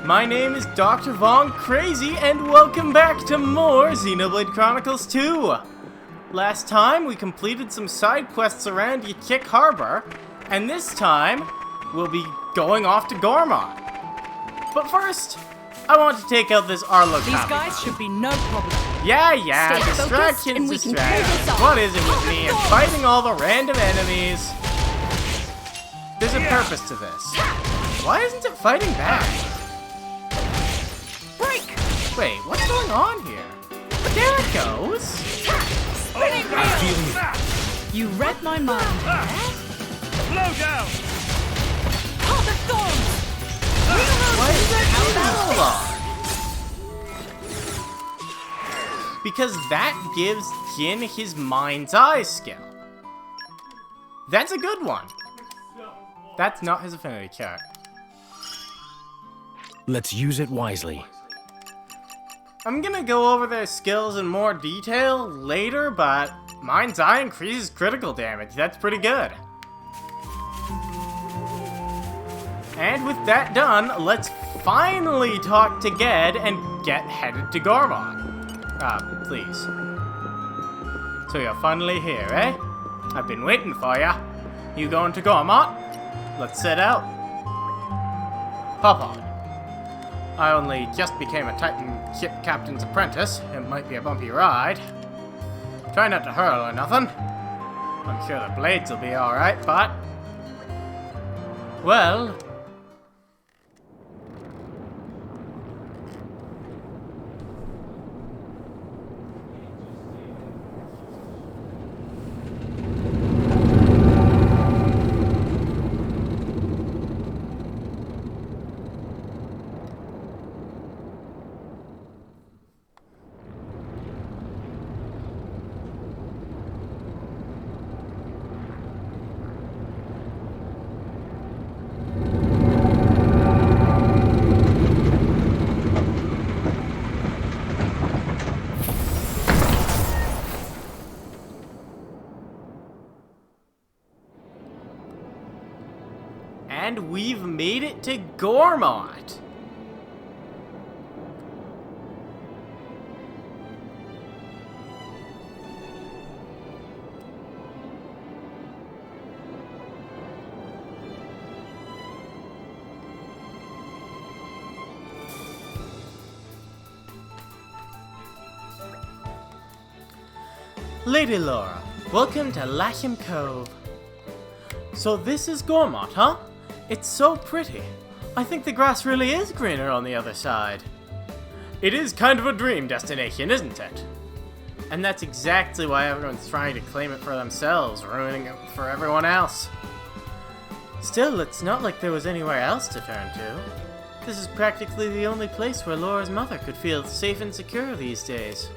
My name is Dr. Von Crazy, and welcome back to more Xenoblade Chronicles 2! Last time, we completed some side quests around Yakik Harbor, and this time, we'll be going off to Gormott. But first, I want to take out this Arlo These guys should be no problem. Yeah, Stay distractions. distractions. What is it with me and fighting all the random enemies? There's a purpose to this. Why isn't it fighting back? Break! Wait, what's going on here? There it goes! Spinning wheel! You read my mind. Blow down! Path of Thorns! Why is that taking so long? Because that gives Jin his mind's eye skill. That's a good one. That's not his affinity chart. Let's use it wisely. I'm gonna go over their skills in more detail later, but Mind's Eye increases critical damage. That's pretty good. And with that done, let's finally talk to Ged and get headed to Gormott. Please. So you're finally here, eh? I've been waiting for ya. You going to Gormott? Let's set out. Hop on. I only just became a Titan ship captain's apprentice. It might be a bumpy ride. Try not to hurl or nothing. I'm sure the blades will be alright, but... well... and we've made it to Gormott! Lady Laura, welcome to Lasham Cove. So this is Gormott, huh? It's so pretty. I think the grass really is greener on the other side. It is kind of a dream destination, isn't it? And that's exactly why everyone's trying to claim it for themselves, ruining it for everyone else. Still, it's not like there was anywhere else to turn to. This is practically the only place where Laura's mother could feel safe and secure these days.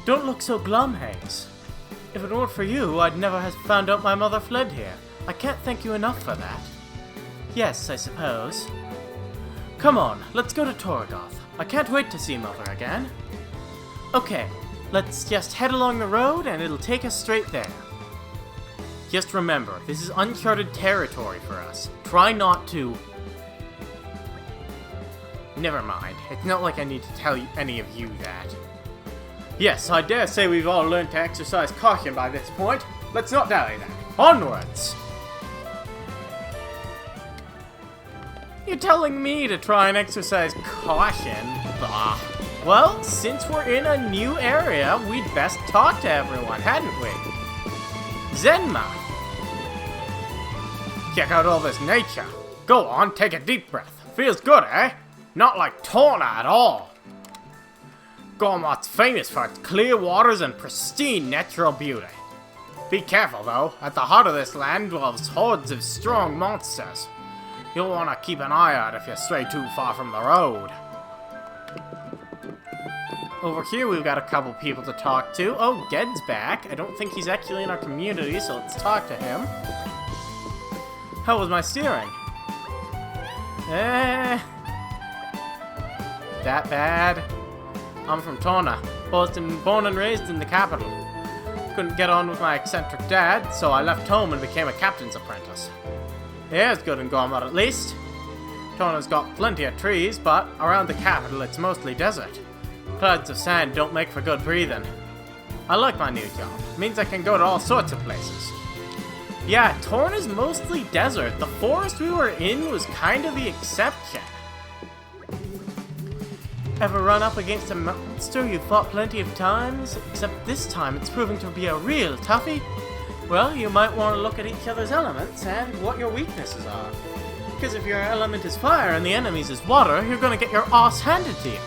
Don't look so glum, Hayes. If it weren't for you, I'd never have found out my mother fled here. I can't thank you enough for that. Yes, I suppose. Come on, let's go to Torigoth. I can't wait to see Mother again. Okay, let's just head along the road and it'll take us straight there. Just remember, this is uncharted territory for us. Try not to... Never mind, it's not like I need to tell any of you that. Yes, I dare say we've all learned to exercise caution by this point. Let's not dally then. Onwards! You're telling me to try and exercise caution? Bah. Well, since we're in a new area, we'd best talk to everyone, hadn't we? Zenma! Check out all this nature. Go on, take a deep breath. Feels good, eh? Not like Torna at all. Gormott's famous for its clear waters and pristine natural beauty. Be careful though, at the heart of this land dwells hordes of strong monsters. You'll want to keep an eye out if you stray too far from the road. Over here we've got a couple people to talk to. Oh, Ged's back. I don't think he's actually in our community, so let's talk to him. How was my steering? That bad? I'm from Torna, born and raised in the capital. Couldn't get on with my eccentric dad, so I left home and became a captain's apprentice. Yeah, it's good in Gormott at least. Gormott-Torna's got plenty of trees, but around the capital it's mostly desert. Clouds of sand don't make for good breathing. I like my new job. It means I can go to all sorts of places. Yeah, Torna's mostly desert. The forest we were in was kind of the exception. Ever run up against a monster you fought plenty of times? Except this time it's proving to be a real toughie? Well, you might want to look at each other's elements and what your weaknesses are. Because if your element is fire and the enemy's is water, you're gonna get your ass handed to you.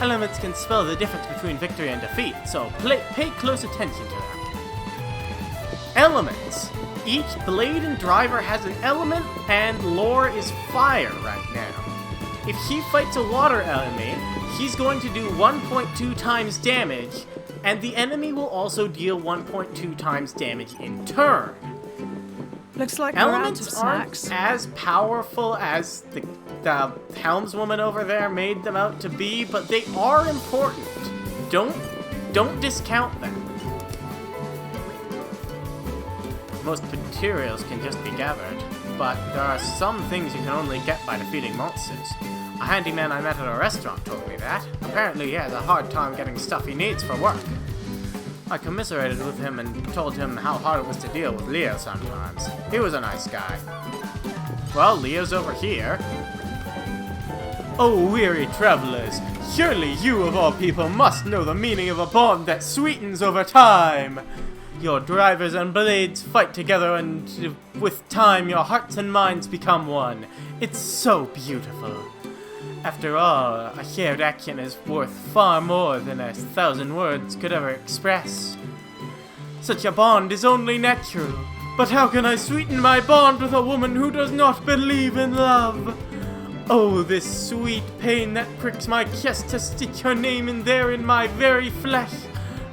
Elements can spell the difference between victory and defeat, so pay close attention to them. Elements. Each blade and driver has an element, and Lore is fire right now. If he fights a water enemy, he's going to do 1.2 times damage, and the enemy will also deal 1.2 times damage in turn. Looks like we're out of Elements snacks. aren't as powerful as the helmswoman over there made them out to be, but they are important. Don't discount them. Most materials can just be gathered, but there are some things you can only get by defeating monsters. A handyman I met at a restaurant told me that. Apparently he has a hard time getting stuff he needs for work. I commiserated with him and told him how hard it was to deal with Leo sometimes. He was a nice guy. Well, Leo's over here. Oh, weary travelers, surely you of all people must know the meaning of a bond that sweetens over time. Your drivers and blades fight together, and with time your hearts and minds become one. It's so beautiful. After all, a shared action is worth far more than 1,000 words could ever express. Such a bond is only natural, but how can I sweeten my bond with a woman who does not believe in love? Oh, this sweet pain that pricks my chest to stitch her name in there in my very flesh.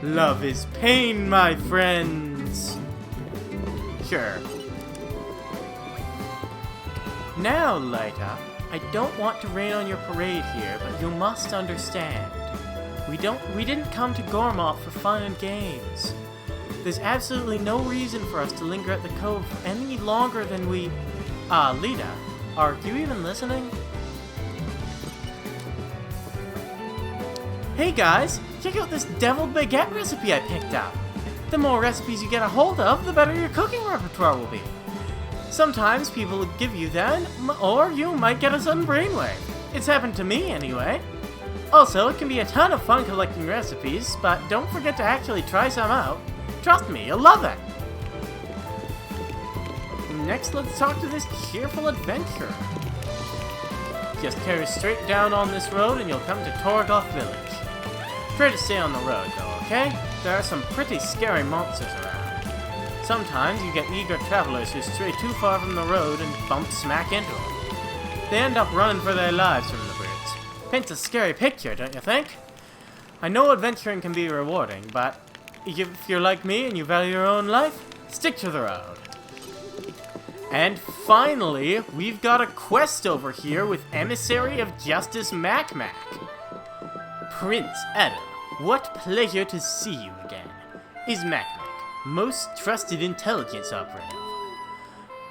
Love is pain, my friends. Sure. Now, Lyta, I don't want to rain on your parade here, but you must understand. We didn't come to Gormott for fun and games. There's absolutely no reason for us to linger at the cove any longer than we... Lita, are you even listening? Hey guys, check out this deviled baguette recipe I picked up. The more recipes you get a hold of, the better your cooking repertoire will be. Sometimes people will give you that, or you might get a sudden brainwave. It's happened to me anyway. Also, it can be a ton of fun collecting recipes, but don't forget to actually try some out. Trust me, you'll love it. Next, let's talk to this cheerful adventurer. Just carry straight down on this road and you'll come to Torigoth village. Try to stay on the road though, okay? There are some pretty scary monsters around. Sometimes you get eager travelers who stray too far from the road and bump smack into them. They end up running for their lives from the birds. Paints a scary picture, don't you think? I know adventuring can be rewarding, but if you're like me and you value your own life, stick to the road. And finally, we've got a quest over here with Emissary of Justice Mac. Prince Adam, what pleasure to see you again. Is Mac, most trusted intelligence operative.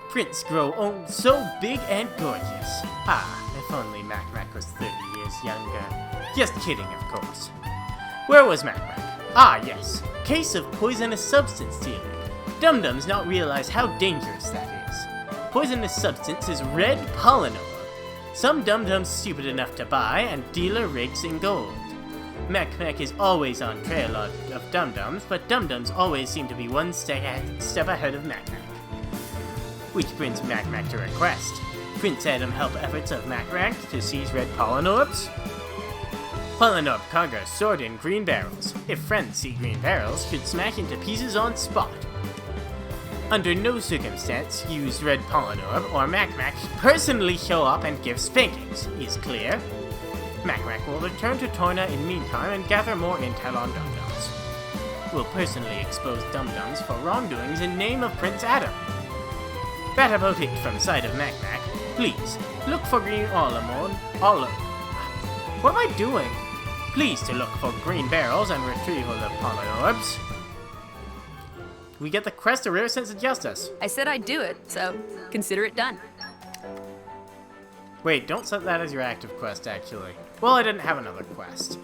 Prince grow so big and gorgeous. If only Mac was 30 years younger. Just kidding, of course. Where was Mac? Yes. Case of poisonous substance dealing. Dum-dums not realize how dangerous that is. Poisonous substance is red pollen orb. Some dum-dums stupid enough to buy, and dealer rigs in gold. Mac is always on trail of dum-dums, but dum-dums always seem to be one step ahead of Mac. Which brings Mac to request. Prince Adam help efforts of Mac to seize red pollen orbs. Pollen orb cargo stored in green barrels. If friends see green barrels, should smash into pieces on spot. Under no circumstance use red pollen orb, or Mac personally show up and give spankings. Is clear? Mac will return to Torna in meantime and gather more intel on dum-dums. Will personally expose dum-dums for wrongdoings in name of Prince Adam. That about it from side of Mac. Please, look for green What am I doing? Please to look for green barrels and retrieval of pollen orbs. We get the quest a rare sense of justice. I said I'd do it, so consider it done. Wait, don't set that as your active quest, actually. Well, I didn't have another quest.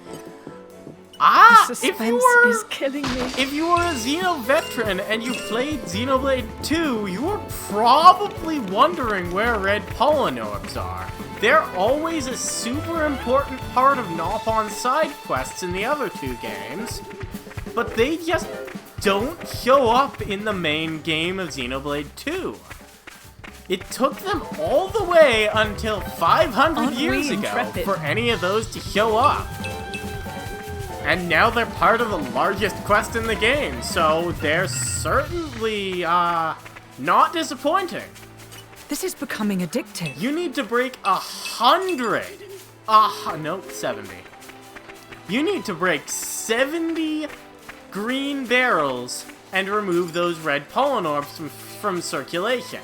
Ah! The suspense is killing me. If you were a Xeno veteran and you played Xenoblade 2, you were probably wondering where red polanorbs are. They're always a super important part of Noppon's side quests in the other two games, but they just don't show up in the main game of Xenoblade 2. It took them all the way until 500 years ago for any of those to show up. And now they're part of the largest quest in the game, so they're certainly, not disappointing. This is becoming addictive. You need to break 100. No, 70. You need to break 70 green barrels and remove those red polanorbs from circulation.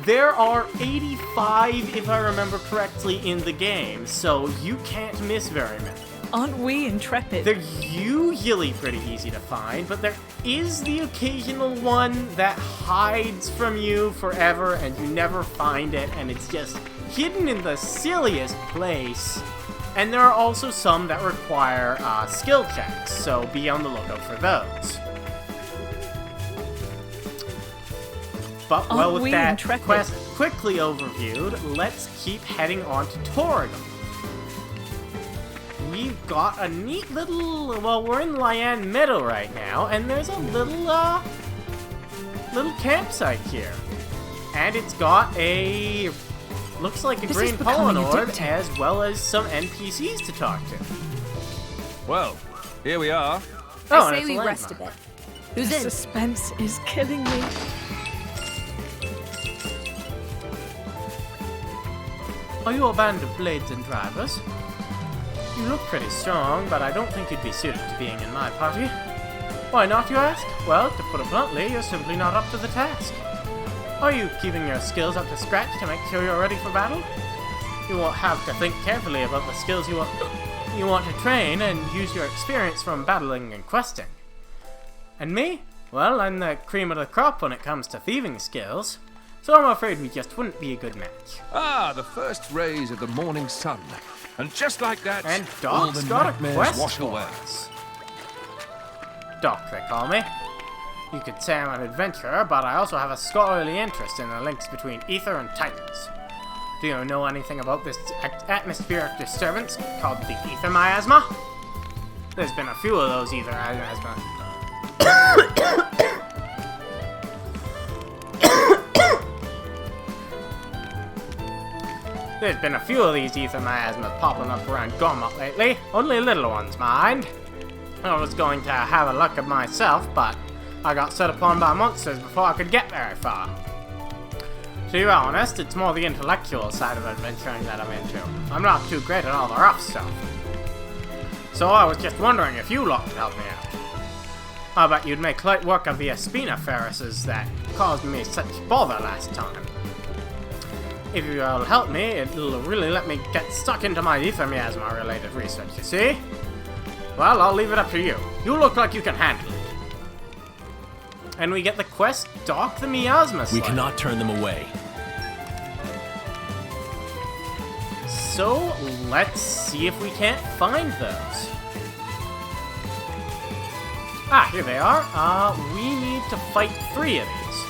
There are 85, if I remember correctly, in the game, so you can't miss very many. Aren't we intrepid? They're usually pretty easy to find, but there is the occasional one that hides from you forever and you never find it, and it's just hidden in the silliest place. And there are also some that require skill checks, so be on the lookout for those. But, well, with that quest quickly overviewed, let's keep heading on to Torigoth. We've got a neat little, well, we're in Lyan Meadow right now, and there's a little campsite here. And it's got a, looks like a green Polonord, as well as some NPCs to talk to. Well, here we are. Oh, I say we rest a bit. Who's The in? suspense is killing me. Are you a band of blades and drivers? You look pretty strong, but I don't think you'd be suited to being in my party. Why not, you ask? Well, to put it bluntly, you're simply not up to the task. Are you keeping your skills up to scratch to make sure you're ready for battle? You will have to think carefully about the skills you want to train and use your experience from battling and questing. And me? Well, I'm the cream of the crop when it comes to thieving skills, so I'm afraid we just wouldn't be a good match. Ah, the first rays of the morning sun. And just like that, And all Doc's the got a nightmares quest wash for away. us. Doc, they call me. You could say I'm an adventurer, but I also have a scholarly interest in the links between ether and titans. Do you know anything about this atmospheric disturbance called the ether miasma? There's been a few of those ether miasma. There's been a few of these ether miasmas popping up around Gormott lately. Only little ones, mind. I was going to have a look at myself, but I got set upon by monsters before I could get very far. To be honest, it's more the intellectual side of adventuring that I'm into. I'm not too great at all the rough stuff. So I was just wondering if you lot could help me out. I bet you'd make light work of the Espina Ferrises that caused me such bother last time. If you'll help me, it'll really let me get stuck into my ether miasma related research, you see? Well, I'll leave it up to you. You look like you can handle it. And we get the quest, Dock the Miasma Slayer. We cannot turn them away. So, let's see if we can't find those. Ah, here they are. We need to fight 3 of these.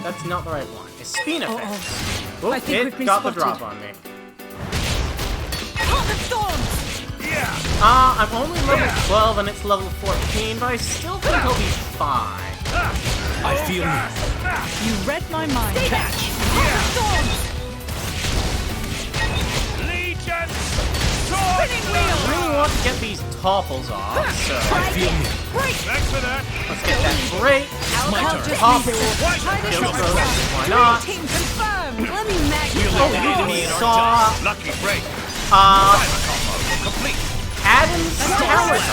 That's not the right one. Espina Ferris. Oh, I think we've been got the spotted. drop on me. Heart of Thorns! I'm only level 12 and it's level 14, but I still think I'll be fine. I feel you. You read my mind. Catch! Heart of Thorns! Legion! Spinning I wheel! really want to get these topples off, so I feel you. Thanks for that. let's get that break. My turn. Topple. Try this Kill one. those. Why not? Team confirmed. Let me mag you. You let the enemy in our Saw Lucky break. Complete. Adam's talent.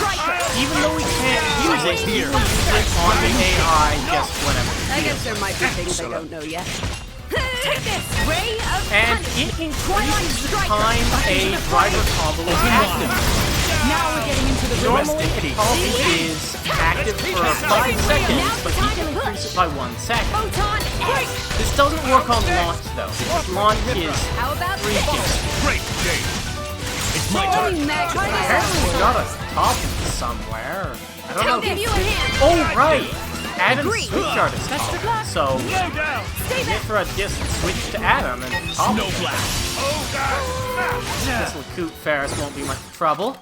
Even though we can't use it, he will use it on the AI just whenever. I guess there might be things I don't know yet. Take this! Ray of And punishment. it increases the time a driver combo is active. Now we're getting into the Normally, real a pulse is active for 5 seconds, but you can increase it by 1 second. Photon X! This doesn't work on launch, though, because launch is How about freaking. Great day. It's my turn. Apparently, we got a top somewhere. I don't know. Give you a hand! Oh, right! Adam's switch artist. So, Stay back! Mithra just switched to Adam and top. Snow blast. This Lakoot Ferris won't be much trouble.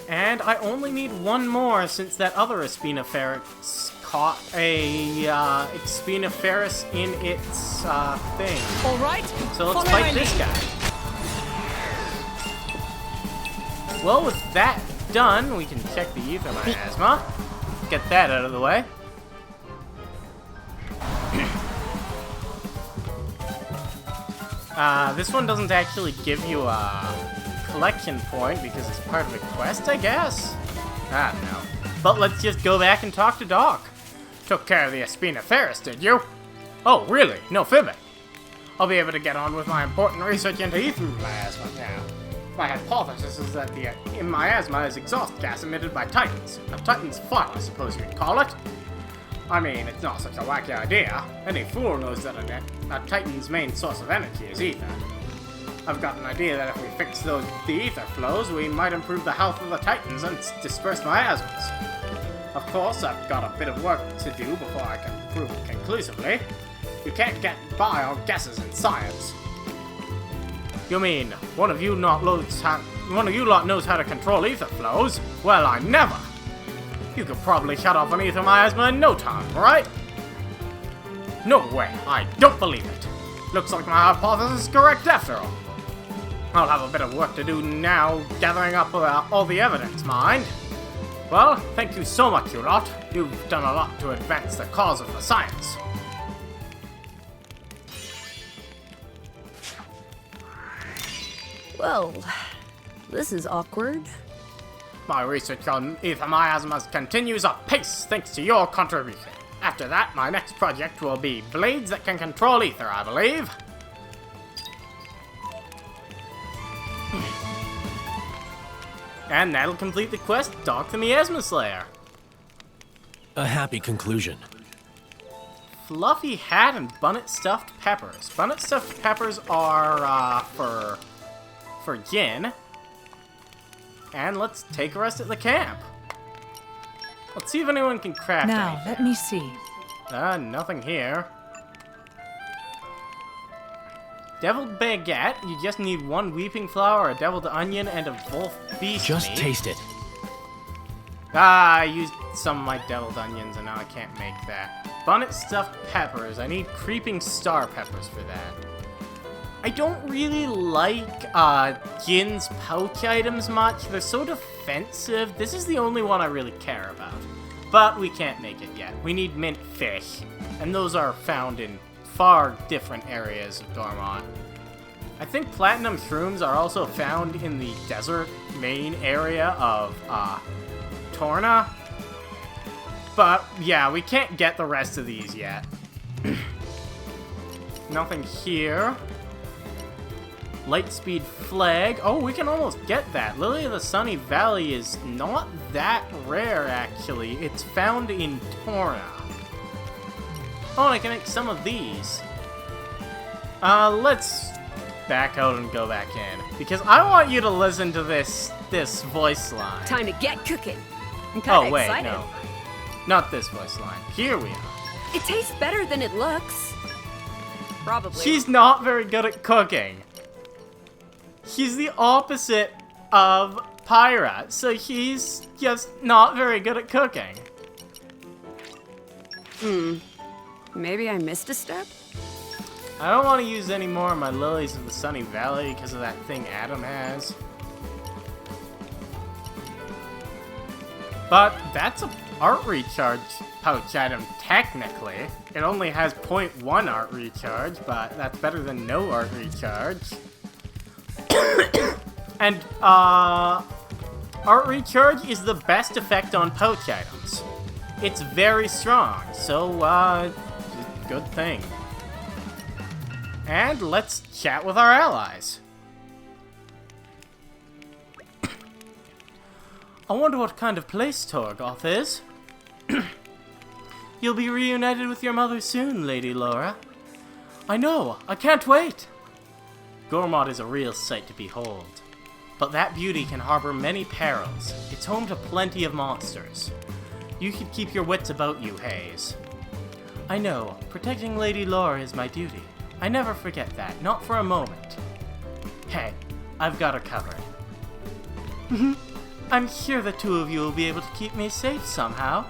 And I only need one more since that other Espinoferus caught a Espinoferus in its thing. All right. So let's follow my fight this lead. guy. Well, with that done, we can check the ether miasma. Get that out of the way. This one doesn't actually give you a collection point because it's part of a quest, I guess? I don't know. But let's just go back and talk to Doc. Took care of the Espinoferus, did you? Oh, really? No fibbing. I'll be able to get on with my important research into ether miasma now. My hypothesis is that the miasma is exhaust gas emitted by Titans. A Titan's fun, I suppose you'd call it. I mean, it's not such a wacky idea. Any fool knows that a Titan's main source of energy is ether. I've got an idea that if we fix the ether flows, we might improve the health of the Titans and disperse miasmas. Of course, I've got a bit of work to do before I can prove it conclusively. You can't get by on guesses in science. You mean, one of you lot knows how to control ether flows? Well, I never! You could probably shut off an ether miasma in no time, right? No way, I don't believe it. Looks like my hypothesis is correct after all. I'll have a bit of work to do now, gathering up all the evidence, mind. Well, thank you so much, you lot. You've done a lot to advance the cause of the science. Well, this is awkward. My research on ether miasmas continues apace thanks to your contribution. After that, my next project will be blades that can control ether, I believe. And that'll complete the quest, Doc the Miasma Slayer. A happy conclusion. Fluffy hat and bunnet stuffed peppers. Bunnet stuffed peppers are for Jin. And let's take a rest at the camp. Let's see if anyone can craft Now, anything. let me see. Nothing here. Deviled baguette, you just need one weeping flower, a deviled onion, and a wolf beast Just meat. taste it. I used some of my deviled onions and now I can't make that. Bunnet stuffed peppers, I need creeping star peppers for that. I don't really like Jin's pouch items much. They're so defensive. This is the only one I really care about. But we can't make it yet. We need mint fish, and those are found in far different areas of Gormott. I think platinum shrooms are also found in the desert main area of Torna. But yeah, we can't get the rest of these yet. Nothing here. Lightspeed flag. Oh, we can almost get that. Lily of the Sunny Valley is not that rare, actually. It's found in Torna. Oh, I can make some of these. Let's back out and go back in. Because I want you to listen to this voice line. Time to get cooking. I'm kind Oh, of wait, excited. no. Not this voice line. Here we are. It tastes better than it looks. Probably. She's not very good at cooking. She's the opposite of Pyra, so she's just not very good at cooking. Maybe I missed a step? I don't want to use any more of my Lilies of the Sunny Valley because of that thing Adam has. But that's a art recharge pouch item, technically. It only has 0.1 art recharge, but that's better than no art recharge. And, art recharge is the best effect on pouch items. It's very strong, so, good thing. And let's chat with our allies. I wonder what kind of place Torigoth is. You'll be reunited with your mother soon, Lady Laura. I know, I can't wait! Gormott is a real sight to behold. But that beauty can harbor many perils. It's home to plenty of monsters. You should keep your wits about you, Hayes. I know, protecting Lady Laura is my duty. I never forget that, not for a moment. Hey, I've got her covered. I'm sure the two of you will be able to keep me safe somehow.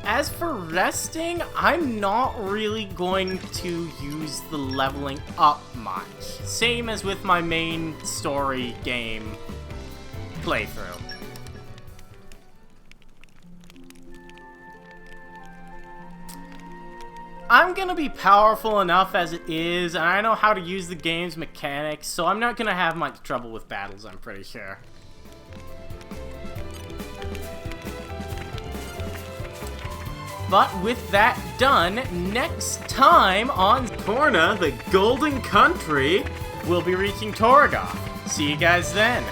As for resting, I'm not really going to use the leveling up much. Same as with my main story game playthrough. I'm gonna be powerful enough as it is, and I know how to use the game's mechanics, so I'm not gonna have much trouble with battles, I'm pretty sure. But with that done, next time on Torna, the Golden Country, we'll be reaching Torigoth. See you guys then.